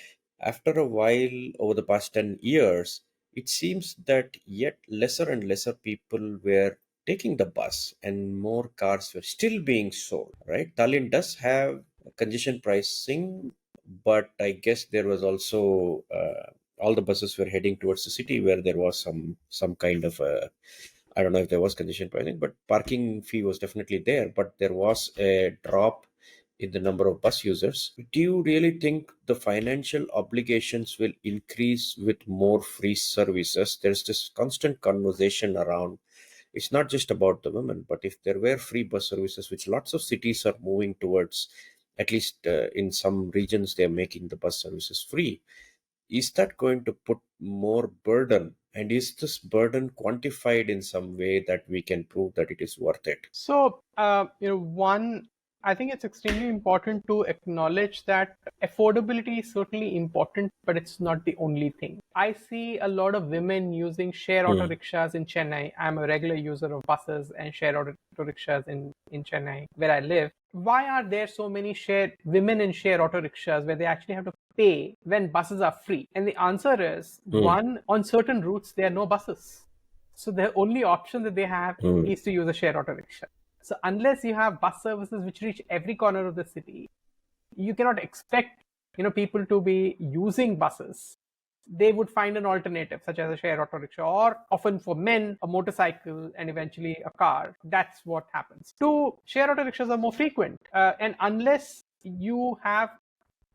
After a while, over the past 10 years, it seems that yet lesser and lesser people were taking the bus, and more cars were still being sold. Right? Tallinn does have congestion pricing, but I guess there was also all the buses were heading towards the city where there was some kind of a, I don't know if there was congestion pricing, but parking fee was definitely there. But there was a drop in the number of bus users. Do you really think the financial obligations will increase with more free services? There's this constant conversation around. It's not just about the women, but if there were free bus services, which lots of cities are moving towards, at least in some regions, they're making the bus services free. Is that going to put more burden? And is this burden quantified in some way that we can prove that it is worth it? So, one, I think it's extremely important to acknowledge that affordability is certainly important, but it's not the only thing. I see a lot of women using share auto Hmm. rickshaws in Chennai. I'm a regular user of buses and share auto rickshaws in Chennai, where I live. Why are there so many women in share auto rickshaws where they actually have to pay when buses are free? And the answer is one, on certain routes, there are no buses. So the only option that they have is to use a share auto rickshaw. So unless you have bus services which reach every corner of the city, you cannot expect people to be using buses. They would find an alternative, such as a share auto rickshaw, or often for men, a motorcycle, and eventually a car. That's what happens. Two, share auto rickshaws are more frequent. And unless you have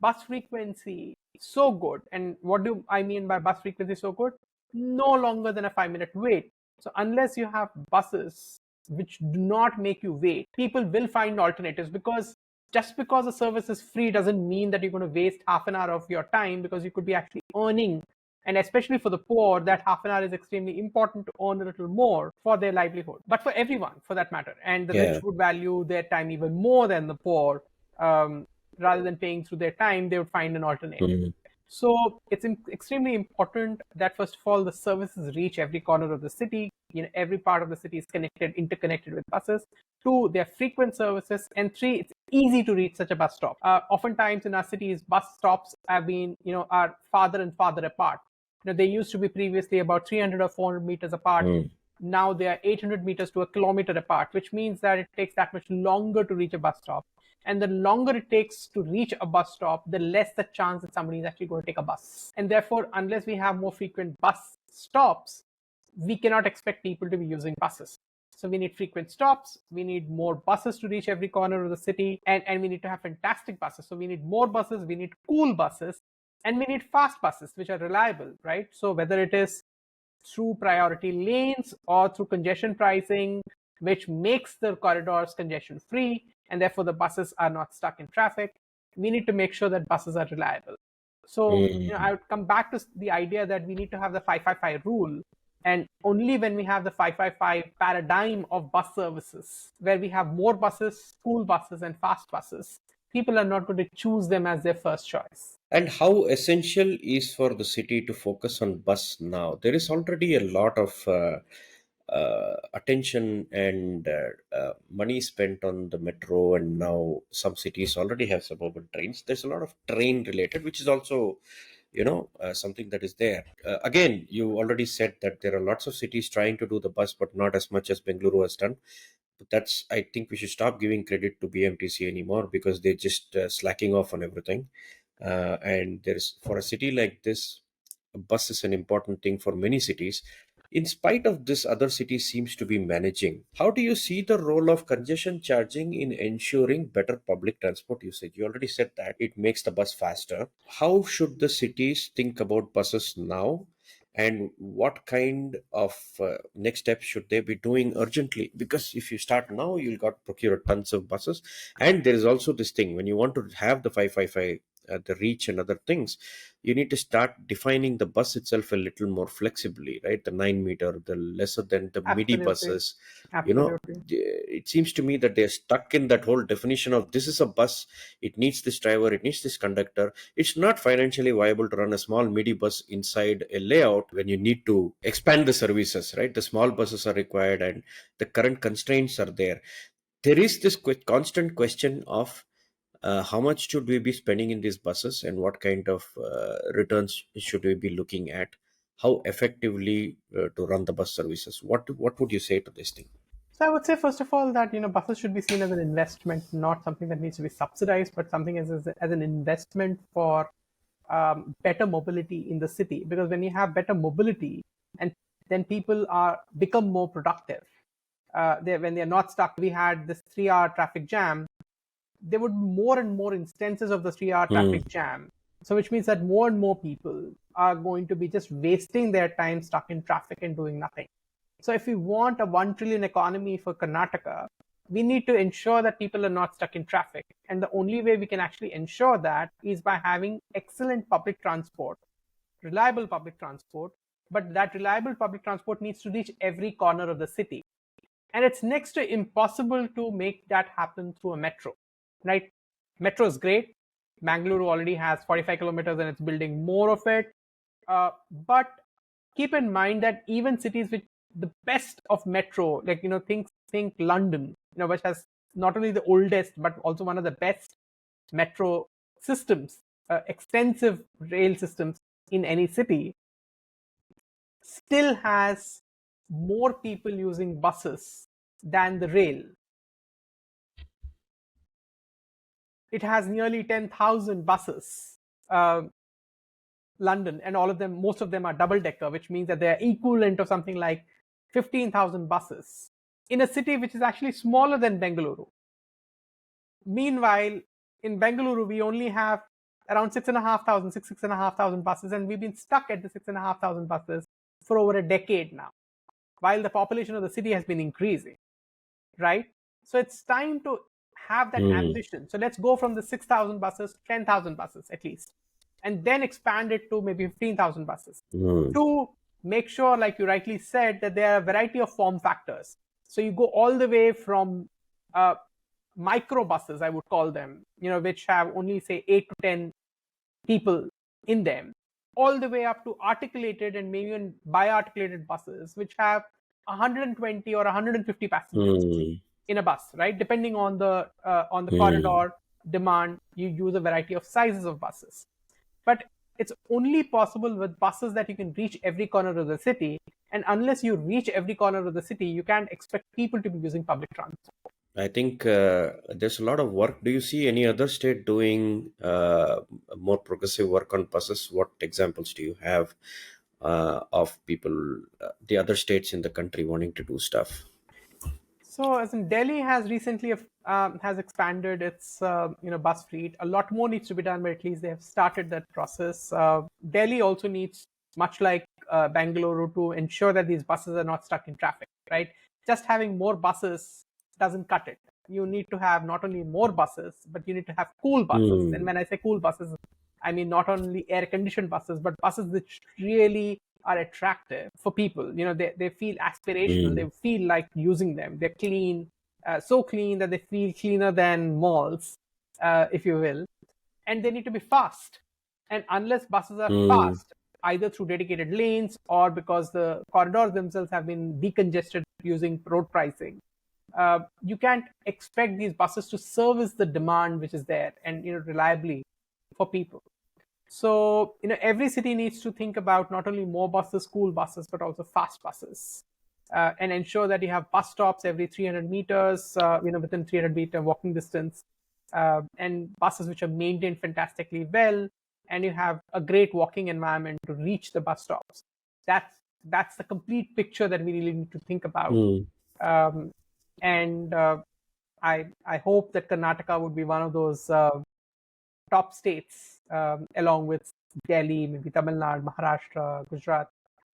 bus frequency so good, and what do I mean by bus frequency so good? No longer than a 5-minute wait. So unless you have buses which do not make you wait, people will find alternatives, because just because a service is free doesn't mean that you're going to waste half an hour of your time, because you could be actually earning. And especially for the poor, that half an hour is extremely important to earn a little more for their livelihood. But for everyone, for that matter. And the rich would value their time even more than the poor. Rather than paying through their time, they would find an alternative. So it's extremely important that, first of all, the services reach every corner of the city. Every part of the city is interconnected with buses. Two, they're frequent services. And three, it's easy to reach such a bus stop. Oftentimes in our cities, bus stops have been, are farther and farther apart. They used to be previously about 300 or 400 meters apart. Now they are 800 meters to a kilometer apart, which means that it takes that much longer to reach a bus stop. And the longer it takes to reach a bus stop, the less the chance that somebody is actually going to take a bus. And therefore, unless we have more frequent bus stops, we cannot expect people to be using buses. So we need frequent stops, we need more buses to reach every corner of the city, and we need to have fantastic buses. So we need more buses, we need cool buses, and we need fast buses, which are reliable, right? So whether it is through priority lanes or through congestion pricing, which makes the corridors congestion free, and therefore the buses are not stuck in traffic, we need to make sure that buses are reliable. So I would come back to the idea that we need to have the 555 rule. And only when we have the 555 paradigm of bus services, where we have more buses, school buses, and fast buses, people are not going to choose them as their first choice. And how essential is for the city to focus on bus now? There is already a lot of attention and money spent on the metro, and now some cities already have suburban trains. There's a lot of train related, which is also something that is there. Again, you already said that there are lots of cities trying to do the bus, but not as much as Bengaluru has done. But I think we should stop giving credit to BMTC anymore, because they're just slacking off on everything. And there's, for a city like this, a bus is an important thing for many cities. In spite of this, other cities seems to be managing. How do you see the role of congestion charging in ensuring better public transport usage? You already said that it makes the bus faster. How should the cities think about buses now? And what kind of next steps should they be doing urgently? Because if you start now, you'll got procure tons of buses. And there is also this thing, when you want to have the 555, the reach and other things, you need to start defining the bus itself a little more flexibly, right? The 9-meter, the lesser than the midi buses. It seems to me that they're stuck in that whole definition of, this is a bus, it needs this driver, it needs this conductor. It's not financially viable to run a small midi bus inside a layout when you need to expand the services, right? The small buses are required and the current constraints are there. There is this constant question of how much should we be spending in these buses, and what kind of returns should we be looking at? How effectively to run the bus services? What would you say to this thing? So I would say, first of all, that buses should be seen as an investment, not something that needs to be subsidized, but something as an investment for better mobility in the city. Because when you have better mobility, and then people become more productive. When they're not stuck. We had this 3-hour traffic jam. There would be more and more instances of the 3-hour traffic jam. So which means that more and more people are going to be just wasting their time stuck in traffic and doing nothing. So if we want a 1 trillion economy for Karnataka, we need to ensure that people are not stuck in traffic. And the only way we can actually ensure that is by having excellent public transport, reliable public transport. But that reliable public transport needs to reach every corner of the city. And it's next to impossible to make that happen through a metro. Right? Metro is great. Bengaluru already has 45 kilometers and it's building more of it. But keep in mind that even cities with the best of metro, like, think London, which has not only the oldest, but also one of the best metro systems. extensive rail systems in any city, still has more people using buses than the rail. It has nearly 10,000 buses, London, and most of them are double decker, which means that they're equivalent of something like 15,000 buses in a city which is actually smaller than Bengaluru. Meanwhile, in Bengaluru, we only have around 6,500 buses, and we've been stuck at the 6,500 buses for over a decade now, while the population of the city has been increasing, right? So it's time to have that ambition. So let's go from the 6,000 buses to 10,000 buses at least, and then expand it to maybe 15,000 buses to make sure, like you rightly said, that there are a variety of form factors. So you go all the way from micro buses, I would call them, which have only say 8 to 10 people in them, all the way up to articulated and maybe even bi-articulated buses, which have 120 or 150 passengers in a bus, right? Depending on the corridor demand, you use a variety of sizes of buses. But it's only possible with buses that you can reach every corner of the city. And unless you reach every corner of the city, you can't expect people to be using public transport. I think there's a lot of work. Do you see any other state doing more progressive work on buses? What examples do you have of people, the other states in the country wanting to do stuff? So, as in Delhi has recently has expanded its bus fleet. A lot more needs to be done, but at least they have started that process. Delhi also needs, much like Bangalore, to ensure that these buses are not stuck in traffic. Right? Just having more buses doesn't cut it. You need to have not only more buses, but you need to have cool buses. And when I say cool buses, I mean not only air-conditioned buses, but buses which really are attractive for people. They feel aspirational. They feel like using them. They're clean, so clean that they feel cleaner than malls, if you will. And they need to be fast. And unless buses are fast, either through dedicated lanes or because the corridors themselves have been decongested using road pricing, you can't expect these buses to service the demand which is there and reliably for people. So every city needs to think about not only more buses, school buses, but also fast buses, and ensure that you have bus stops every 300 meters, within 300-meter walking distance, and buses which are maintained fantastically well, and you have a great walking environment to reach the bus stops. That's the complete picture that we really need to think about. And I hope that Karnataka would be one of those top states, along with Delhi, maybe Tamil Nadu, Maharashtra, Gujarat.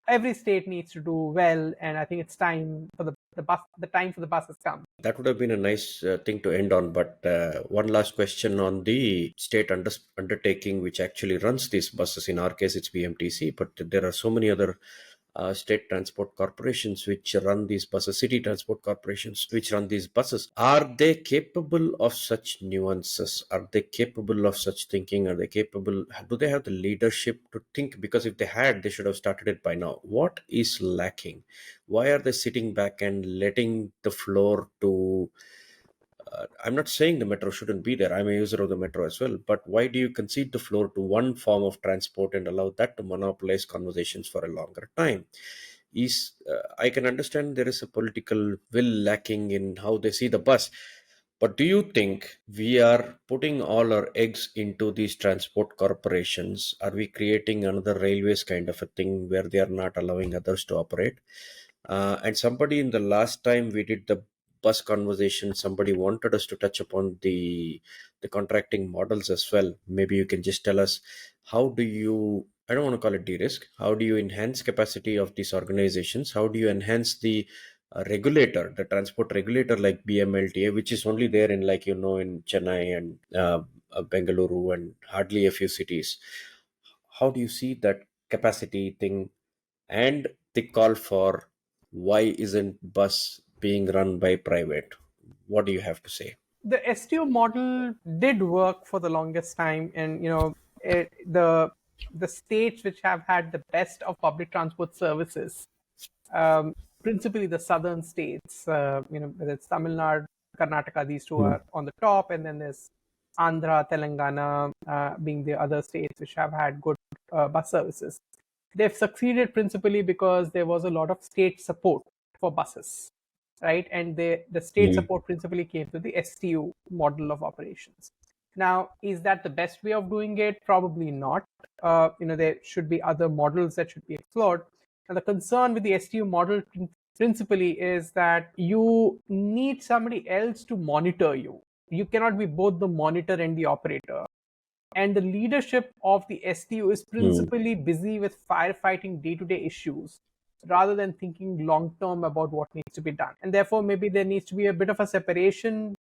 Every state needs to do well, and I think it's time for the time for the bus has come. That would have been a nice thing to end on, but one last question on the state undertaking which actually runs these buses. In our case, it's BMTC, but there are so many other state transport corporations which run these buses, city transport corporations which run these buses. Are they capable of such nuances? Are they capable of such thinking? Are they capable? Do they have the leadership to think? Because if they had, they should have started it by now. What is lacking? Why are they sitting back and letting the floor to I'm not saying the metro shouldn't be there. I'm a user of the metro as well. But why do you concede the floor to one form of transport and allow that to monopolize conversations for a longer time? I can understand there is a political will lacking in how they see the bus. But do you think we are putting all our eggs into these transport corporations? Are we creating another railways kind of a thing where they are not allowing others to operate? And somebody in the last time we did the bus conversation, somebody wanted us to touch upon the contracting models as well. Maybe you can just tell us, how do you, I don't want to call it de-risk, how do you enhance capacity of these organizations? How do you enhance the regulator, the transport regulator like BMLTA, which is only there in in Chennai and Bengaluru and hardly a few cities? How do you see that capacity thing and the call for why isn't bus being run by private? What do you have to say? The STO model did work for the longest time, and the states which have had the best of public transport services, principally the southern states, whether it's Tamil Nadu, Karnataka, these two are on the top, and then there's Andhra, Telangana being the other states which have had good bus services. They've succeeded principally because there was a lot of state support for buses, right? And the state support principally came to the STU model of operations. Now, is that the best way of doing it? Probably not. There should be other models that should be explored. And the concern with the STU model principally is that you need somebody else to monitor you. You cannot be both the monitor and the operator. And the leadership of the STU is principally busy with firefighting day-to-day issues rather than thinking long-term about what needs to be done. And therefore, maybe there needs to be a bit of a separation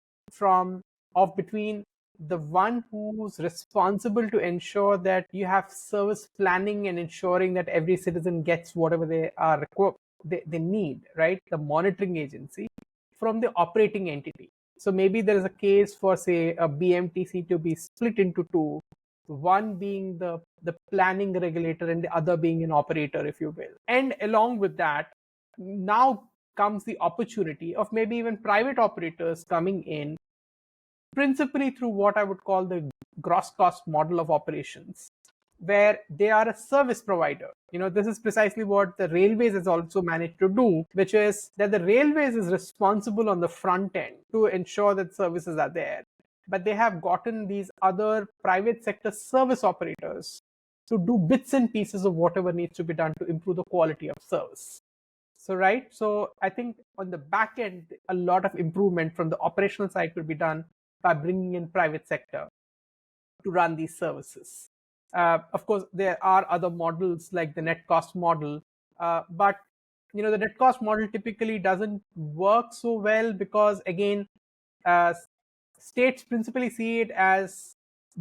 between the one who's responsible to ensure that you have service planning and ensuring that every citizen gets whatever they need, right? The monitoring agency, from the operating entity. So maybe there is a case for, say, a BMTC to be split into two, one being the planning regulator and the other being an operator, if you will. And along with that, now comes the opportunity of maybe even private operators coming in, principally through what I would call the gross cost model of operations, where they are a service provider. This is precisely what the railways has also managed to do, which is that the railways is responsible on the front end to ensure that services are there. But they have gotten these other private sector service operators to do bits and pieces of whatever needs to be done to improve the quality of service. So I think on the back end, a lot of improvement from the operational side could be done by bringing in private sector to run these services. Of course, there are other models like the net cost model, but the net cost model typically doesn't work so well because, again, states principally see it as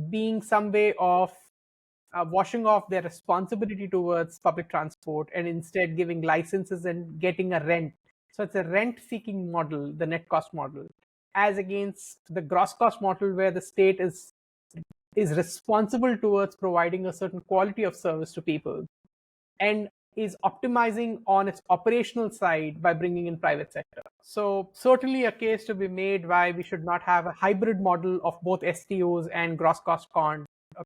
being some way of washing off their responsibility towards public transport and instead giving licenses and getting a rent. So it's a rent-seeking model, the net cost model, as against the gross cost model where the state is responsible towards providing a certain quality of service to people and is optimizing on its operational side by bringing in private sector. So certainly a case to be made why we should not have a hybrid model of both STOs and gross cost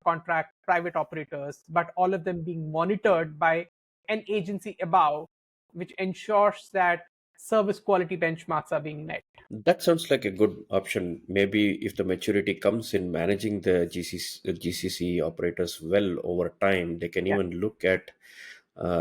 contract private operators, but all of them being monitored by an agency above, which ensures that service quality benchmarks are being met. That sounds like a good option. Maybe if the maturity comes in managing the GCC operators well over time, they can even look at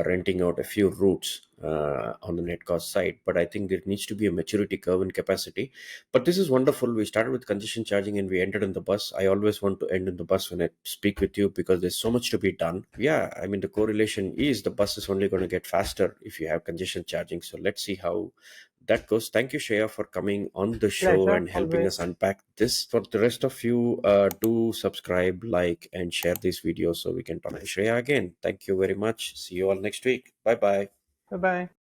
renting out a few routes on the net cost side. But I think there needs to be a maturity curve in capacity. But this is wonderful. We started with congestion charging and we ended in the bus. I always want to end in the bus when I speak with you because there's so much to be done. Yeah, I mean, the correlation is the bus is only going to get faster if you have congestion charging. So let's see how that goes. Thank you, Shreya, for coming on the show Pleasure, and helping always. us unpack this. For the rest of you, do subscribe, like, and share this video so we can talk. Shreya, again, thank you very much. See you all next week. Bye bye. Bye bye.